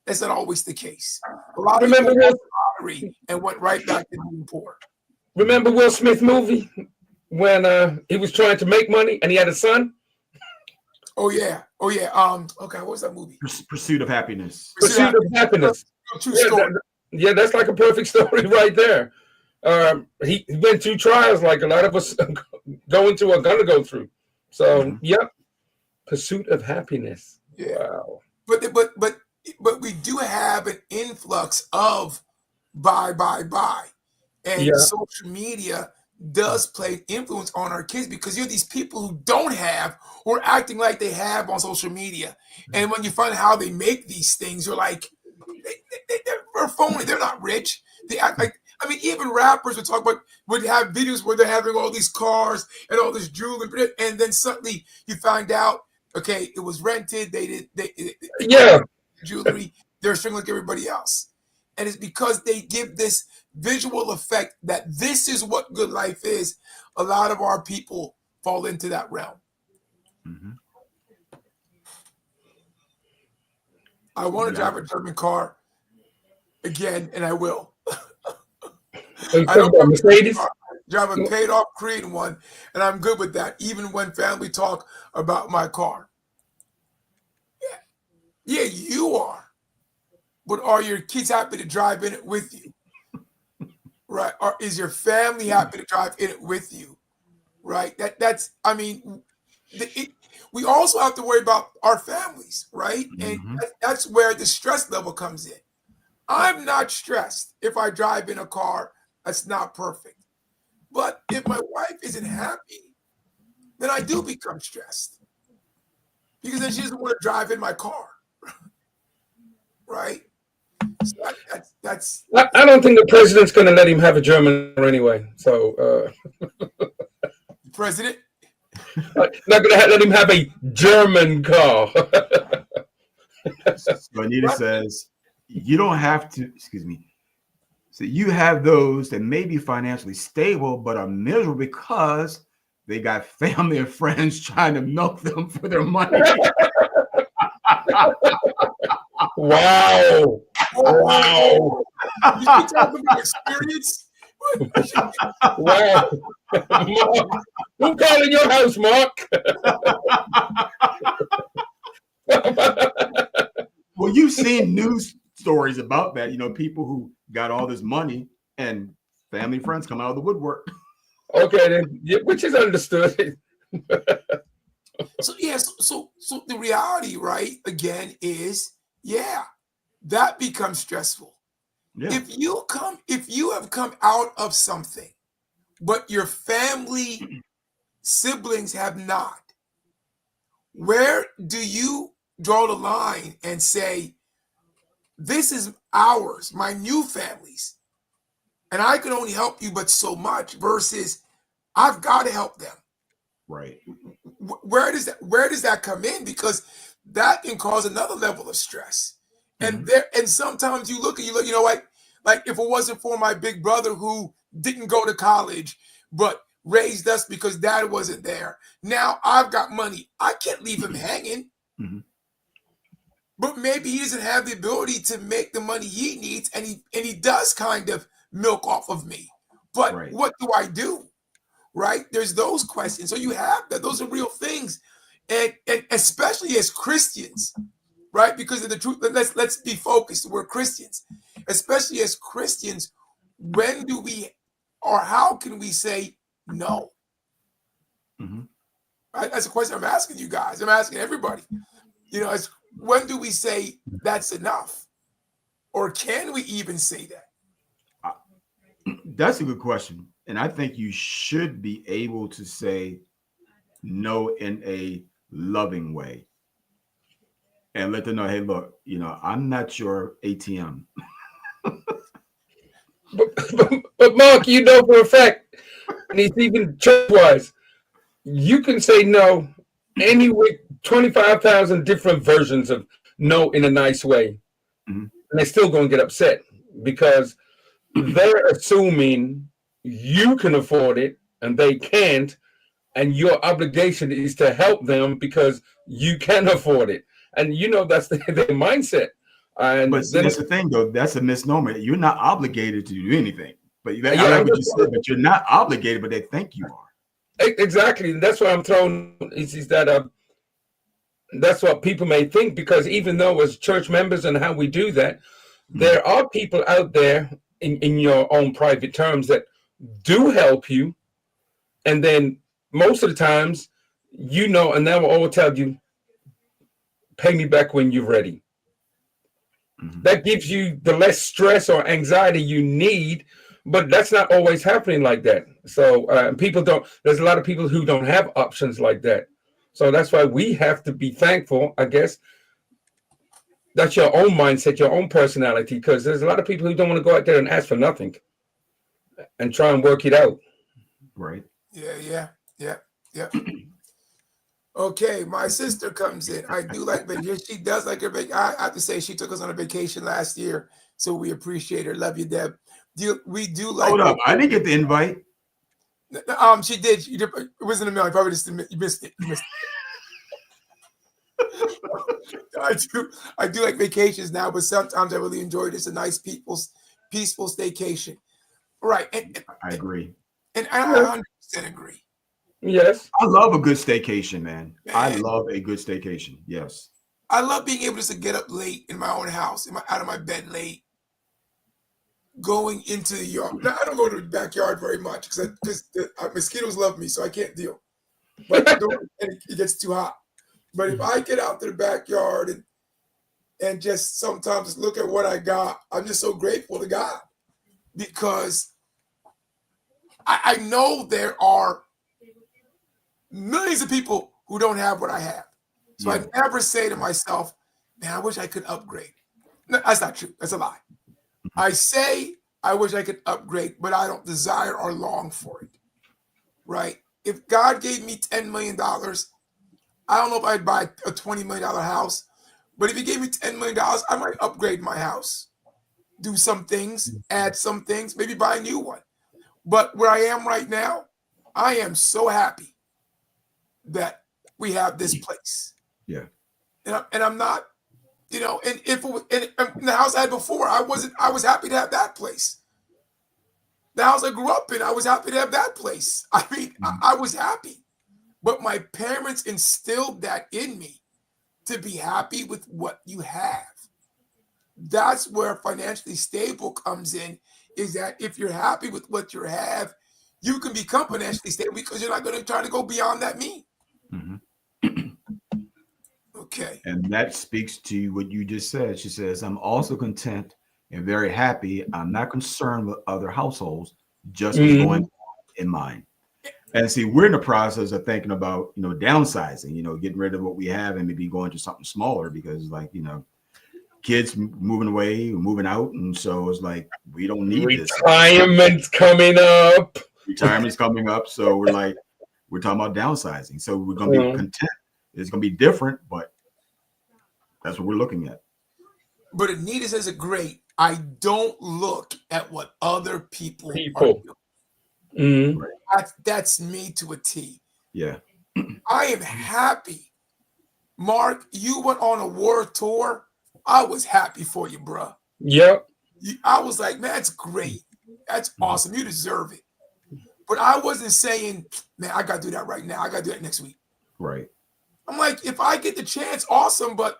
That's not always the case. A lot of people won lottery and went right back to being poor. Remember Will Smith movie when he was trying to make money and he had a son? Oh yeah. Okay, what was that movie? Pursuit of Happiness. Pursuit of Happiness. True story. That's like a perfect story right there. He went through trials like a lot of us going to or gonna go through. So yep, Pursuit of Happiness. Yeah. Wow. But we do have an influx of buy, and social media does play an influence on our kids because you're these people who don't have or acting like they have on social media, and when you find out how they make these things, you're like, they're phony. They're not rich. They act like. I mean, even rappers would have videos where they're having all these cars and all this jewelry, and then suddenly you find out, okay, it was rented. They jewelry. They're string like everybody else, and it's because they give this visual effect that this is what good life is. A lot of our people fall into that realm. Mm-hmm. I want to drive a German car again, and I will. I don't Mercedes. Drive a paid-off Korean one, and I'm good with that. Even when family talk about my car. Yeah, you are. But are your kids happy to drive in it with you? Right? Or is your family happy to drive in it with you? Right? We also have to worry about our families, right? And that's where the stress level comes in. I'm not stressed if I drive in a car that's not perfect. But if my wife isn't happy, then I do become stressed. Because then she doesn't want to drive in my car. Right? So that's I don't think the president's going to let him have a German car anyway. So president? Not going to let him have a German car. So Anita says, you don't have to, excuse me. So you have those that may be financially stable, but are miserable because they got family and friends trying to milk them for their money. Wow. Wow. You can talk about experience. Wow. Mark, who calling your house, Mark? Well, you've seen news stories about that. You know, people who got all this money and family friends come out of the woodwork. Okay, then, which is understood. So the reality, right, again, is that becomes stressful. Yeah. If you have come out of something, but your family siblings have not, where do you draw the line and say, this is ours, my new families, and I can only help you but so much, versus I've got to help them. Right. Where does that come in? Because that can cause another level of stress. And sometimes you look, you know what? Like if it wasn't for my big brother who didn't go to college but raised us because dad wasn't there, now I've got money. I can't leave him hanging. but maybe he doesn't have the ability to make the money he needs, and he does kind of milk off of me. But Right. what do I do? Right? There's those questions. So you have that. Those are real things. And especially as Christians, right? Because of the truth, let's be focused. We're Christians. Especially as Christians, when do we or how can we say no? Mhm. Right? That's a question I'm asking you guys. I'm asking everybody. You know, when do we say that's enough? Or can we even say that? That's a good question. And I think you should be able to say no in a loving way and let them know, hey, look, you know, I'm not your ATM. But Mark, you know for a fact, and it's even church-wise, you can say no any way, 25,000 different versions of no in a nice way. Mhm. And they're still going to get upset because they're assuming you can afford it and they can't, and your obligation is to help them because you can afford it. And you know that's their mindset. And But see, then, that's the thing, though. That's a misnomer. You're not obligated to do anything. But I yeah, like what you said, but you're not obligated, but they think you are. exactly. And that's why I'm throwing is that that's what people may think, because even though as church members and how we do that, there are people out there in your own private terms that do help you. And then most of the times, you know, and they will always tell you, pay me back when you're ready. Mhm. That gives you the less stress or anxiety you need, but that's not always happening like that. So people don't, there's a lot of people who don't have options like that. So that's why we have to be thankful, I guess. That's your own mindset, your own personality, because there's a lot of people who don't want to go out there and ask for nothing and try and work it out. Right. Yeah. Okay, my sister comes in. I do like vacation. She does like her vacation. I have to say she took us on a vacation last year, so we appreciate her. Love you, Deb. We do like. Hold up. I didn't get the invite. She did. It was in the mail. You probably just you missed it. You missed it. I do like vacations now, but sometimes I really enjoy it. It's a nice peaceful staycation. Right. I agree. And I 100% agree. Yes. I love a good staycation, man. Man. I love a good staycation. Yes. I love being able to get up late in my own house, out of my bed late, going into the yard. Now, I don't go to the backyard very much because the mosquitoes love me, so I can't deal. But it gets too hot. But if I get out to the backyard and just sometimes look at what I got, I'm just so grateful to God, because I know there are millions of people who don't have what I have. So Yeah. I never say to myself, man, I wish I could upgrade. No, that's not true. That's a lie. I say I wish I could upgrade, but I don't desire or long for it. Right? If God gave me $10 million, I don't know if I'd buy a $20 million house, but if he gave me $10 million, I might upgrade my house, do some things, add some things, maybe buy a new one. But where I am right now, I am so happy that we have this place. Yeah. And I'm not, you know, and if it was, and the house I had before, I was happy to have that place. The house I grew up in, I was happy to have that place. I mean, I was happy. But my parents instilled that in me, to be happy with what you have. That's where financially stable comes in, is that if you're happy with what you have, you can become financially stable because you're not going to try to go beyond that mean. Mm-hmm. Okay. And that speaks to what you just said. She says, I'm also content and very happy. I'm not concerned with other households, just what's going on in mine. And see, we're in the process of thinking about, you know, downsizing, you know, getting rid of what we have and maybe going to something smaller, because, like, you know, kids moving away, moving out. And so it's like, we don't need this. Retirement's coming up. Retirement's coming up. So we're talking about downsizing. So we're going to be content. It's going to be different, but that's what we're looking at. But Anita says it great. I don't look at what other people are doing. Mm-hmm. Right. That's me to a T. Yeah. I am happy. Mark, you went on a war tour I was happy for you, bro. Yep. I was like, man, that's great. That's awesome. You deserve it. But I wasn't saying, man, I got to do that right now. I got to do that next week. Right. I'm like, if I get the chance, awesome, but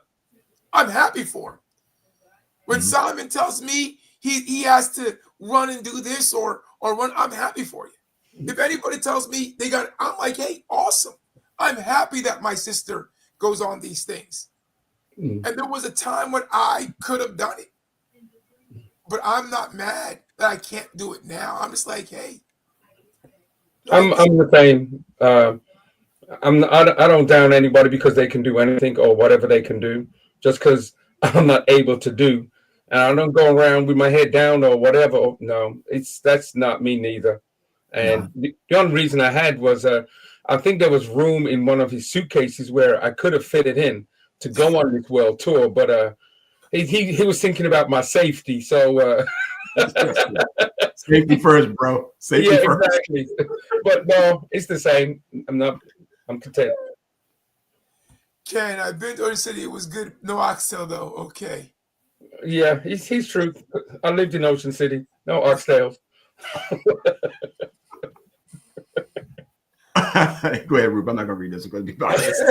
I'm happy for him. When Simon tells me he has to run and do this or run, I'm happy for you. If anybody tells me I'm like, hey, awesome. I'm happy that my sister goes on these things. And there was a time when I could have done it. But I'm not mad that I can't do it now. I'm just like, hey. I'm the same. I don't down anybody because they can do anything or whatever they can do, just because I'm not able to do. And I don't go around with my head down or whatever. No, that's not me neither. And the only reason I had was I think there was room in one of his suitcases where I could have fit it in to go on this world tour, but he was thinking about my safety. So safety first, bro. Safety first. Exactly. But no, it's the same. I'm content. Ken, I've been to Ocean City. It was good. No oxtail though. Okay. Yeah, he's true. I lived in Ocean City. No oxtails. Go ahead, Rube. I'm not gonna read this. It's gonna be biased.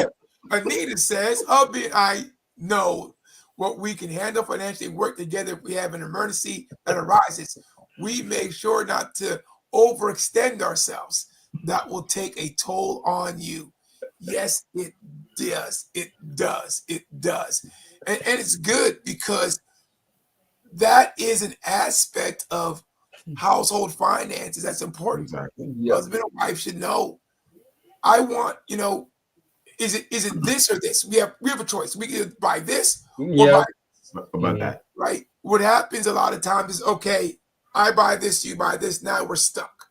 Anita says, hubby and I know what we can handle financially, work together if we have an emergency that arises. We make sure not to overextend ourselves. That will take a toll on you. Yes, it does. It does. It does. And it's good because that is an aspect of household finances that's important. Exactly. Yeah. Husband and wife should know. I want, is it this or this? We have a choice. We can buy this or buy this. About that. Right? What happens a lot of times is, okay, I buy this, you buy this. Now we're stuck.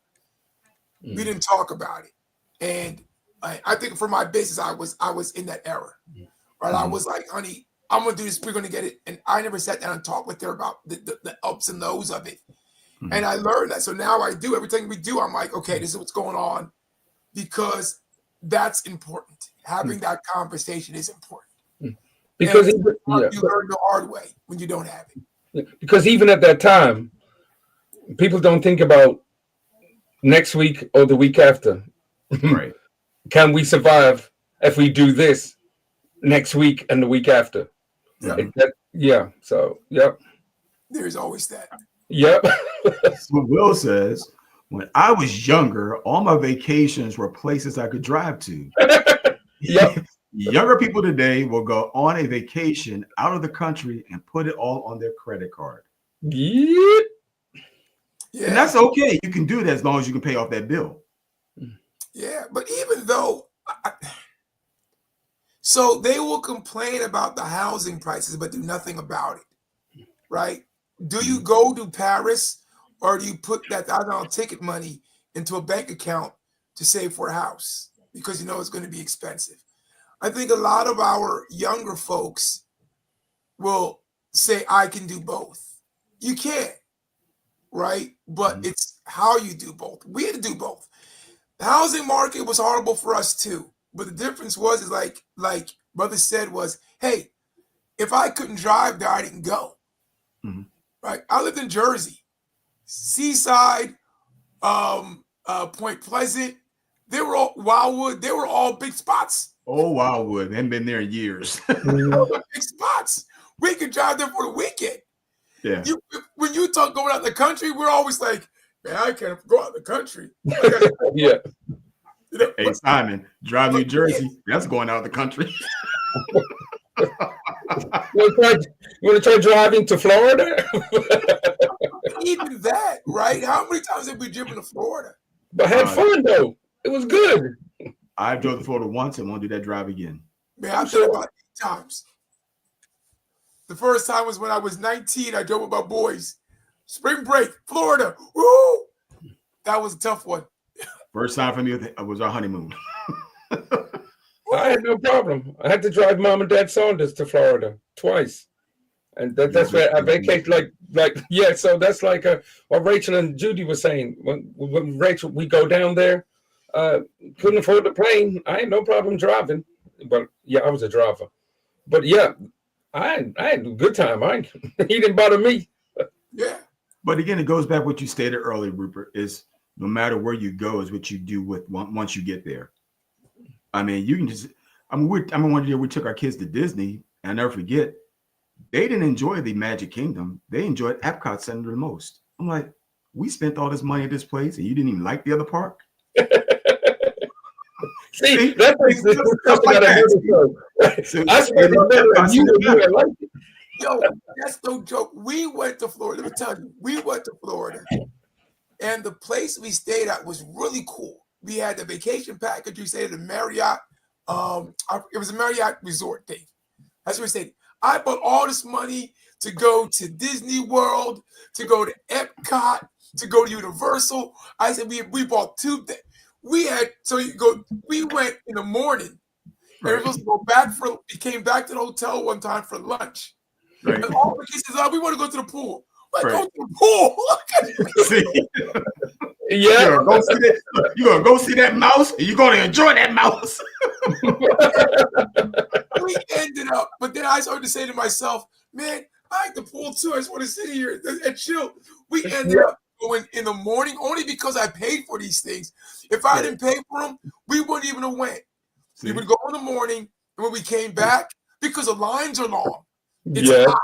We didn't talk about it. And I think for my business, I was in that era. Right? I was like, honey, I'm gonna do this, we're gonna get it. And I never sat down and talked with her about the ups and lows of it. And I learned that. So now I do everything we do. I'm like, okay, this is what's going on, because that's important. Having that conversation is important. Because you learn the hard way when you don't have it. Because even at that time, people don't think about next week or the week after. Right. Can we survive if we do this next week and the week after? Yeah. So, yep. There's always that. Yep. So Will says, when I was younger, all my vacations were places I could drive to. Yep. Younger people today will go on a vacation out of the country and put it all on their credit card. Yep. Yeah. And that's okay. You can do that as long as you can pay off that bill. Yeah, but even though, so they will complain about the housing prices, but do nothing about it, right? Do you go to Paris, or do you put that $1,000 ticket money into a bank account to save for a house because you know it's going to be expensive? I think a lot of our younger folks will say, I can do both. You can't, right? But it's how you do both. We had to do both. The housing market was horrible for us too. But the difference is like brother said was, hey, if I couldn't drive there, I didn't go. Right? I lived in Jersey, Seaside, Point Pleasant. They were all Wildwood. They were all big spots. Oh, Wildwood. They haven't been there in years. Big spots. We could drive there for the weekend. Yeah. When you talk going out in the country, we're always like, man, I can't go out in the country. Yeah. Hey, Simon, drive New Jersey. That's going out of the country. You want to try driving to Florida? Even that, right? How many times have we driven to Florida? But had fun though. It was good. I drove to Florida once and won't do that drive again. Man, I've done it about 8 times. The first time was when I was 19. I drove with my boys. Spring break, Florida. Woo! That was a tough one. First time for me was our honeymoon. I had no problem. I had to drive Mom and Dad Saunders to Florida twice. And that's where I vacate yeah. So that's like what Rachel and Judy were saying. When Rachel, we go down there, couldn't afford the plane. I had no problem driving. But yeah, I was a driver. But yeah, I had a good time. He didn't bother me. Yeah. But again, it goes back what you stated earlier, Rupert, is no matter where you go is what you do with once you get there. I mean, you can just, one year we took our kids to Disney, and I'll never forget, they didn't enjoy the Magic Kingdom. They enjoyed Epcot Center the most. I'm like, we spent all this money at this place, and you didn't even like the other park? See, that's something that I spent you like it. Yo, that's no joke. We went to Florida. Let me tell you, we went to Florida, and the place we stayed at was really cool. We had the vacation package. We stayed at the Marriott. It was a Marriott resort thing. That's what we stayed. I bought all this money to go to Disney World, to go to Epcot, to go to Universal. I said we bought two. We went in the morning. Right. We were supposed to go back we came back to the hotel one time for lunch. Right. And all the kids said, we want to go to the pool. Like, right. Go to the pool. Yeah. You're gonna go see that mouse, and you're gonna enjoy that mouse. We ended up, but then I started to say to myself, man, I like the pool too. I just want to sit here and chill. We ended up going in the morning only because I paid for these things. If I didn't pay for them, we wouldn't even have went. See? We would go in the morning, and when we came back, because the lines are long, it's hot.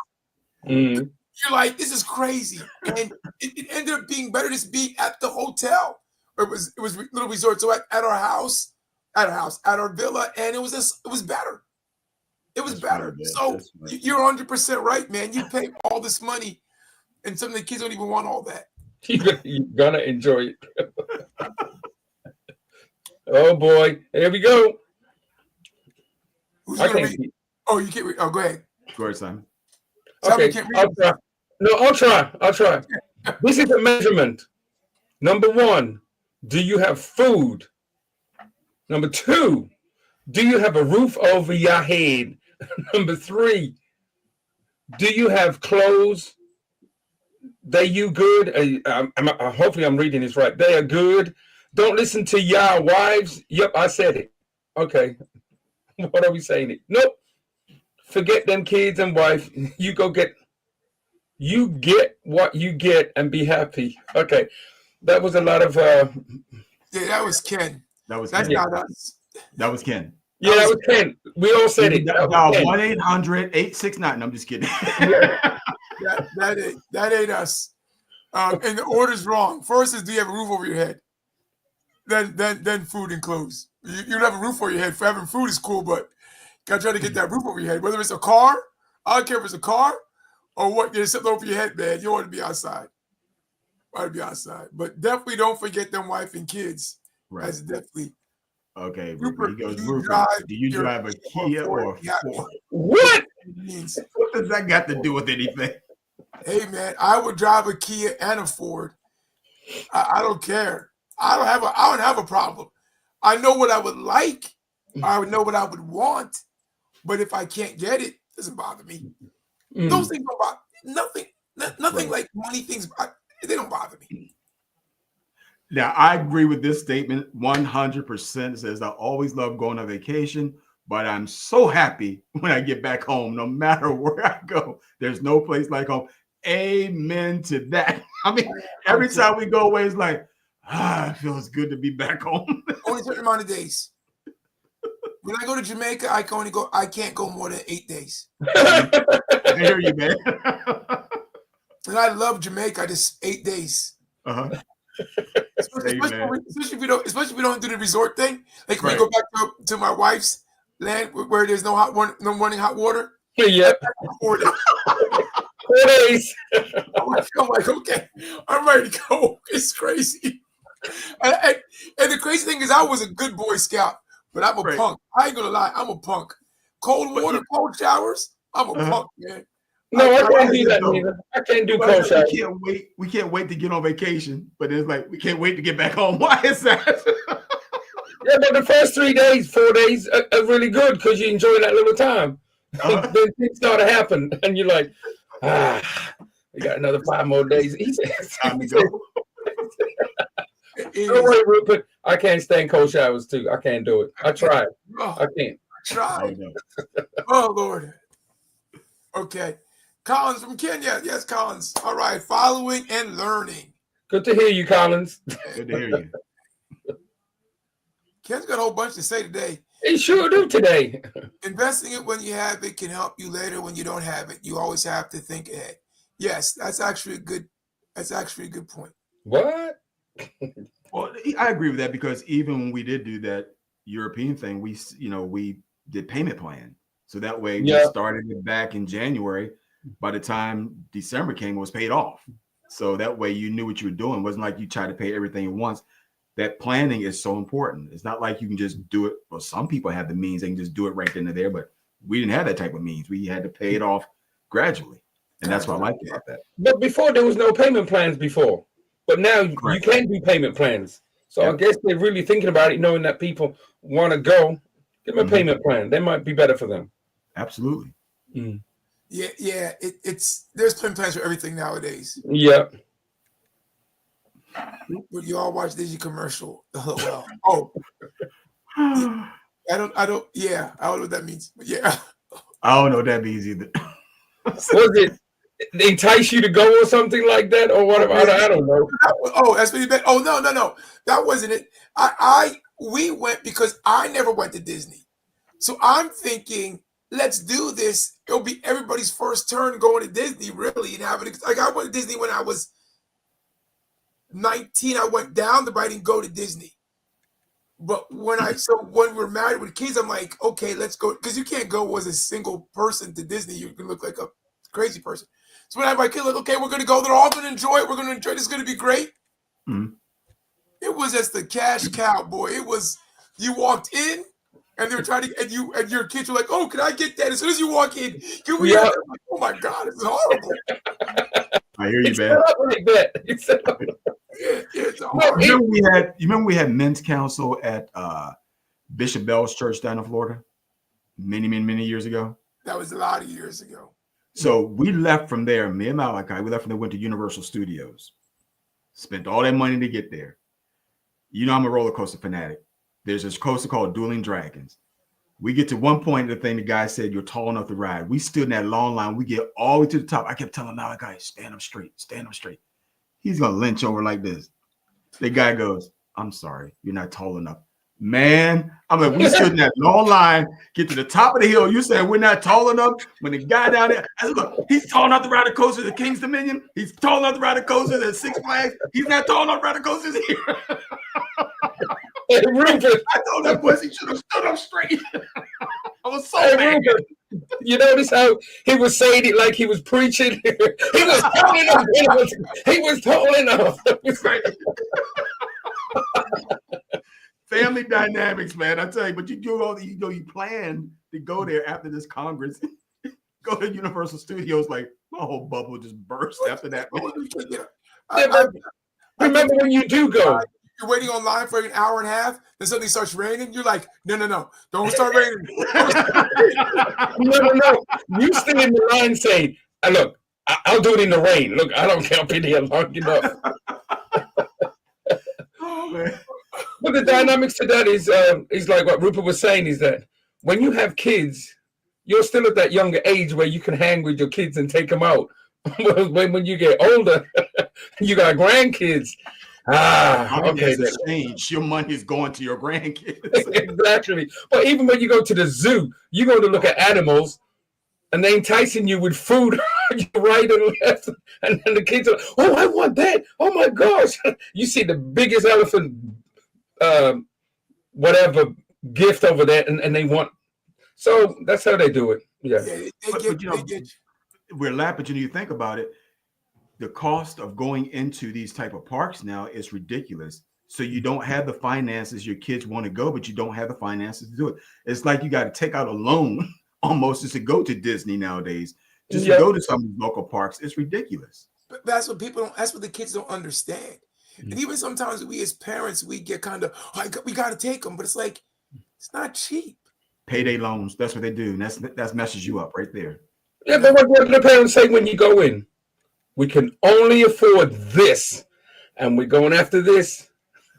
Mm. You're like, this is crazy. And it ended up being better just being at the hotel. It was little resort. So at our house, at our villa, and it was better. It was better. Right, so you're 100% right, man. You pay all this money, and some of the kids don't even want all that. You're gonna enjoy it. Oh boy, here we go. Who's gonna read? Oh, you can't read. Oh, go ahead. Go ahead, Simon. Okay, I'll try. No, I'll try. This is a measurement. Number 1, do you have food? Number 2, do you have a roof over your head? Number 3, do you have clothes? They you good? Hopefully I'm reading this right. They are good. Don't listen to your wives. Yep, I said it. Okay. What are we saying? Nope. Forget them kids and wife. You get what you get and be happy. Okay. That was a lot of yeah, that was Ken. That's not us. That was Ken. Yeah, that was Ken. We all said it. Dial 1-800-869. I'm just kidding. that ain't us. And the order's wrong. First is, do you have a roof over your head? Then food and clothes. You don't have a roof over your head. For having food is cool, but you gotta try to get that roof over your head. Whether it's a car, I don't care if it's a car or what. There's something over your head, man. You want to be outside. But definitely don't forget them wife and kids. Right. That's definitely. Okay, Rupert, do you drive a Kia or a Ford? What? What does that got to do with anything? Hey, man, I would drive a Kia and a Ford. I don't care. I don't have a problem. I know what I would like. I would know what I would want. But if I can't get it, it doesn't bother me. Those things don't bother me. Nothing like money things. They don't bother me. Now, I agree with this statement 100%. It says, I always love going on vacation, but I'm so happy when I get back home, no matter where I go. There's no place like home. Amen to that. I mean, every time we go away, it's like, it feels good to be back home. Only a certain amount of days. When I go to Jamaica, I can't go more than 8 days. I hear you, man. And I love Jamaica. Just 8 days. Uh-huh. Especially if we don't do the resort thing. Like when we go back to my wife's land where there's no running hot water. Yeah. 4 days. 4 days. I'm like, okay, I'm ready to go. It's crazy. And the crazy thing is, I was a good Boy Scout, but I'm a punk. I ain't gonna lie, I'm a punk. Cold water, cold showers. I'm a punk, man. No, I can't do that neither. I can't do cold showers. We can't wait to get on vacation, but it's like we can't wait to get back home. Why is that? Yeah, but the first 3 days, 4 days are really good because you enjoy that little time. Then things start to happen, and you're like, we got another 5 more days. He said, time to go. Don't worry, Rupert. I can't stand cold showers too. I can't do it. I tried. I can't. Try. Oh Lord. Okay. Collins from Kenya. Yes, Collins. All right. Following and learning. Good to hear you, Collins. Good to hear you. Ken's got a whole bunch to say today. He sure do today. Investing it when you have it can help you later when you don't have it. You always have to think ahead. Yes, that's actually a good point. What? Well, I agree with that because even when we did do that European thing, we did payment plan. So that way we started it back in January. By the time December came, it was paid off. So that way you knew what you were doing. It wasn't like you tried to pay everything at once. That planning is so important. It's not like you can just do it. Well, some people have the means, they can just do it right then and there, but we didn't have that type of means. We had to pay it off gradually. And that's what I like about that. But before there was no payment plans before. But now Correct. You can do payment plans. So I guess they're really thinking about it, knowing that people want to go. Give them a payment plan. That might be better for them. Absolutely. Mm. Yeah. There's payment plans for everything nowadays. Yeah. But you all watch Disney commercial. Oh, I don't. Yeah, I don't know what that means. But yeah, I don't know what that means either. Was it entice you to go or something like that, or what? I don't know. That's what you meant. Oh no, that wasn't it. We went because I never went to Disney, so I'm thinking let's do this. It'll be everybody's first turn going to Disney, really, and having like I went to Disney when I was 19. I went down the I didn't go to Disney. But when we're married with kids, I'm like, okay, let's go. Because you can't go as a single person to Disney. You can look like a crazy person. So when I have my kid, like, okay, we're going to go. They're all going to enjoy it. We're going to enjoy it. It's going to be great. Mm-hmm. It was just the cash cow, boy. It was, you walked in and they were trying to, and your kids were like, oh, can I get that? As soon as you walk in, like, oh my God, it's horrible. I hear you, man. Like that. It's horrible. You remember we had men's council at Bishop Bell's church down in Florida many years ago? That was a lot of years ago. So we left from there, me and Malachi, we left from there, went to Universal Studios. Spent all that money to get there. You know, I'm a roller coaster fanatic. There's this coaster called Dueling Dragons. We get to one point of the thing, the guy said, you're tall enough to ride. We stood in that long line. We get all the way to the top. I kept telling Malachi, stand up straight. He's going to lynch over like this. The guy goes, I'm sorry, you're not tall enough. Man, I'm like, we stood in that long line, get to the top of the hill. You said we're not tall enough. When the guy down there, I said, look, he's tall enough to ride the coasters at King's Dominion. He's tall enough to ride the coasters at Six Flags. He's not tall enough to ride the coasters here. Hey, Rupert. I told that boy he should have stood up straight. I was so mad. Rupert, you notice how he was saying it like he was preaching? He was tall enough. He was tall enough. Family dynamics, man. I tell you, but you do all you plan to go there after this Congress. Go to Universal Studios, like my whole bubble just burst after that. Remember when you do go? You're waiting online for an hour and a half, then suddenly starts raining. You're like, no, don't start raining. No. You stay in the line saying, look, I'll do it in the rain. Look, I don't care. I'll be there long enough. Oh, man. But the dynamics to that is like what Rupert was saying, is that when you have kids, you're still at that younger age where you can hang with your kids and take them out. when you get older, you got grandkids. Okay. Change. Your money is going to your grandkids. Exactly. But even when you go to the zoo, you go to look at animals, and they enticing you with food right and left, and then the kids are, oh, I want that. Oh my gosh! You see the biggest elephant, whatever gift over there, and they want. So that's how they do it. Yeah. We're laughing, but you think about it. The cost of going into these type of parks now is ridiculous. So you don't have the finances. Your kids want to go, but you don't have the finances to do it. It's like you got to take out a loan almost just to go to Disney nowadays, just to go to some of these local parks. It's ridiculous. But that's what that's what the kids don't understand. Mm-hmm. And even sometimes we as parents, we get kind of, we got to take them, but it's like, it's not cheap. Payday loans. That's what they do. And that messes you up right there. Yeah, but what do the parents say when you go in? We can only afford this, and we're going after this.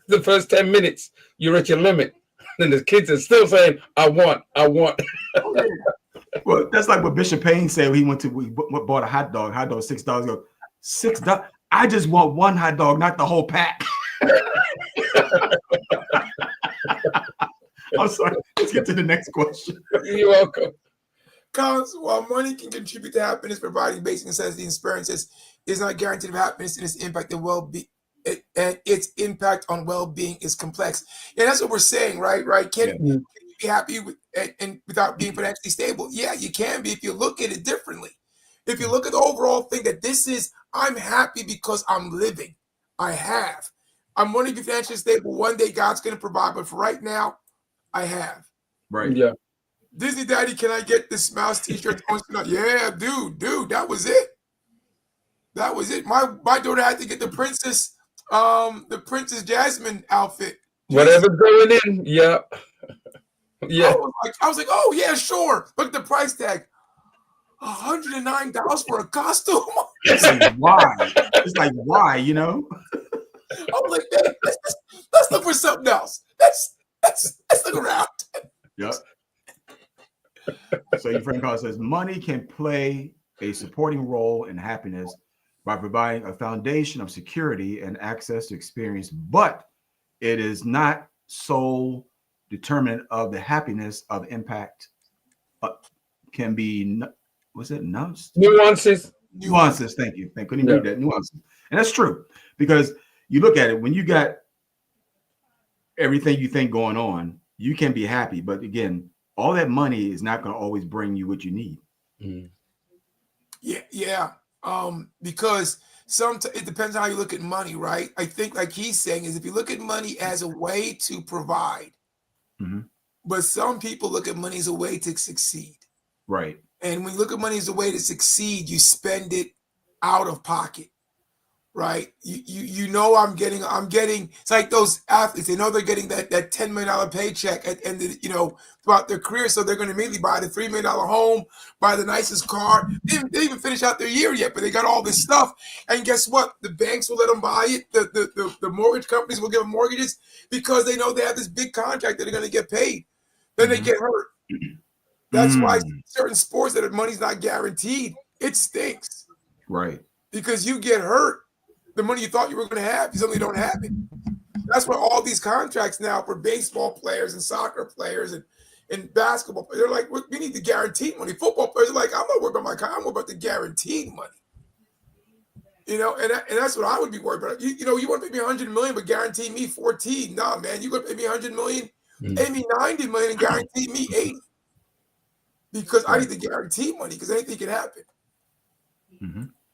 The first 10 minutes, you're at your limit. And the kids are still saying, I want. Well, that's like what Bishop Payne said when he went to we bought a hot dog $6. Go $6. I just want one hot dog, not the whole pack. I'm sorry. Let's get to the next question. You're welcome. Collins, while money can contribute to happiness, providing basic necessities and experiences is not guaranteed of happiness, and its impact on well-being. And its impact on well-being is complex. Yeah, that's what we're saying, right? Right? Can you be happy with, and without being financially stable? Yeah, you can be if you look at it differently. If you look at the overall thing that this is, I'm happy because I'm living. I'm wanting to be financially stable. One day God's going to provide, but for right now, I have. Right. Yeah. Disney Daddy, can I get this mouse t-shirt? Yeah, dude, that was it. That was it. My daughter had to get the Princess Jasmine outfit. Whatever's going in. Yeah. Yeah. I was like, oh yeah, sure. Look at the price tag. $109 for a costume. It's like, why? It's like, why, you know? I was like, man, let's look for something else. Let's look around. Yep. So your friend Carl says money can play a supporting role in happiness by providing a foundation of security and access to experience, but it is not sole determinant of the happiness of impact. Can be, was it nuances? Nuances. Thank you. Couldn't read that. Nuances, and that's true because you look at it when you got everything you think going on, you can be happy, but again, all that money is not going to always bring you what you need. Yeah. Because it depends on how you look at money, right? I think, like he's saying, is if you look at money as a way to provide, but some people look at money as a way to succeed. Right. And when you look at money as a way to succeed, you spend it out of pocket. Right. You know, I'm getting, it's like those athletes, they know they're getting that $10 million paycheck at end of, throughout their career. So they're going to immediately buy the $3 million home, buy the nicest car. They even finish out their year yet, but they got all this stuff. And guess what? The banks will let them buy it. The mortgage companies will give them mortgages because they know they have this big contract that they're going to get paid. Then they get hurt. That's why certain sports that money's not guaranteed, it stinks. Right. Because you get hurt. The money you thought you were going to have, you suddenly don't have it. That's why all these contracts now for baseball players and soccer players and basketball players, they're like, we need the guaranteed money. Football players are like, I'm not worried about my contract, I'm worried about the guaranteed money. And that's what I would be worried about. You want to pay me $100 million, but guarantee me 14. Nah, man, you going to pay me $100 million, pay me $90 million, and guarantee me 80. Because I need the guaranteed money, because anything can happen.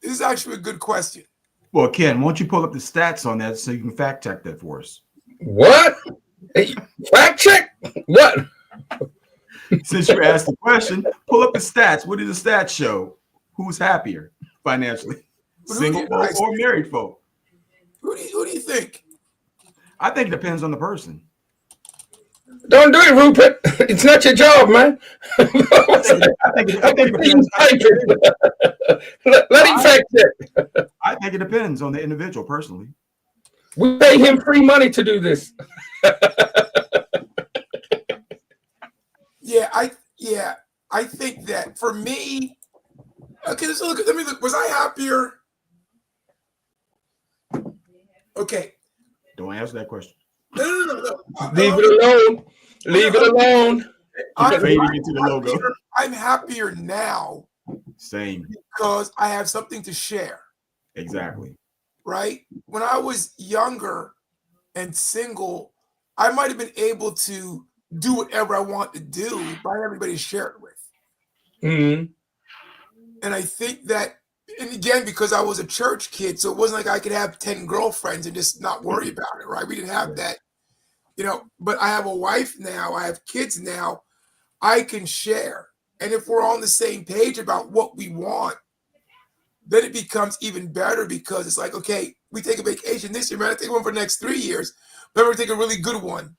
This is actually a good question. Well, Ken, why don't you pull up the stats on that so you can fact check that for us? What? Hey, fact check? What? Since you asked the question, pull up the stats. What does the stats show? Who's happier financially? Single folk or married folk? Who do you think? I think it depends on the person. Don't do it, Rupert. It's not your job, man. I think it depends. Let him fact check. I think it depends on the individual personally. We pay him free money to do this. I think that for me, okay, let me look. Was I happier? Okay. Don't answer that question. No. Leave it alone. Leave it alone. I'm happier now. Same. Because I have something to share. Exactly. Right? When I was younger and single, I might have been able to do whatever I want to do, but I had everybody to share it with. And I think that, and again, because I was a church kid, so it wasn't like I could have 10 girlfriends and just not worry about it, right? We didn't have that, but I have a wife now, I have kids now, I can share. And if we're on the same page about what we want, then it becomes even better because it's like, okay, we take a vacation this year, man, I take one for the next 3 years, but we're taking a really good one.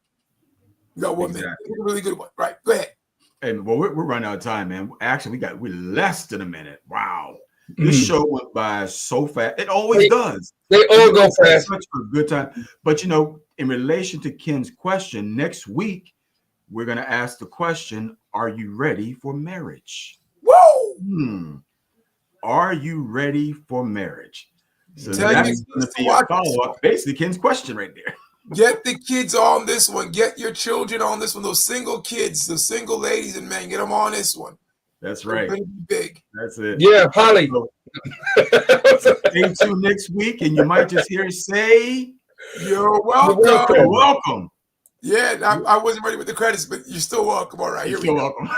You got 1 minute, a really good one. Right, go ahead. Hey, well, we're running out of time, man. Actually, we're less than a minute. Wow. This show went by so fast. It always does. They all go fast. Such a good time. But in relation to Ken's question, next week we're going to ask the question: Are you ready for marriage? Woo! Are you ready for marriage? So Tell that's your going to kids be to a watch follow-up. Basically, Ken's question right there. Get the kids on this one. Get your children on this one. Those single kids, those single ladies and men, get them on this one. That's They're right. gonna be big. That's it. Yeah, Holly. So stay tuned next week, and you might just hear say, You're welcome. "You're welcome." Yeah, I wasn't ready with the credits, but you're still welcome. All right, You're here we still go. welcome.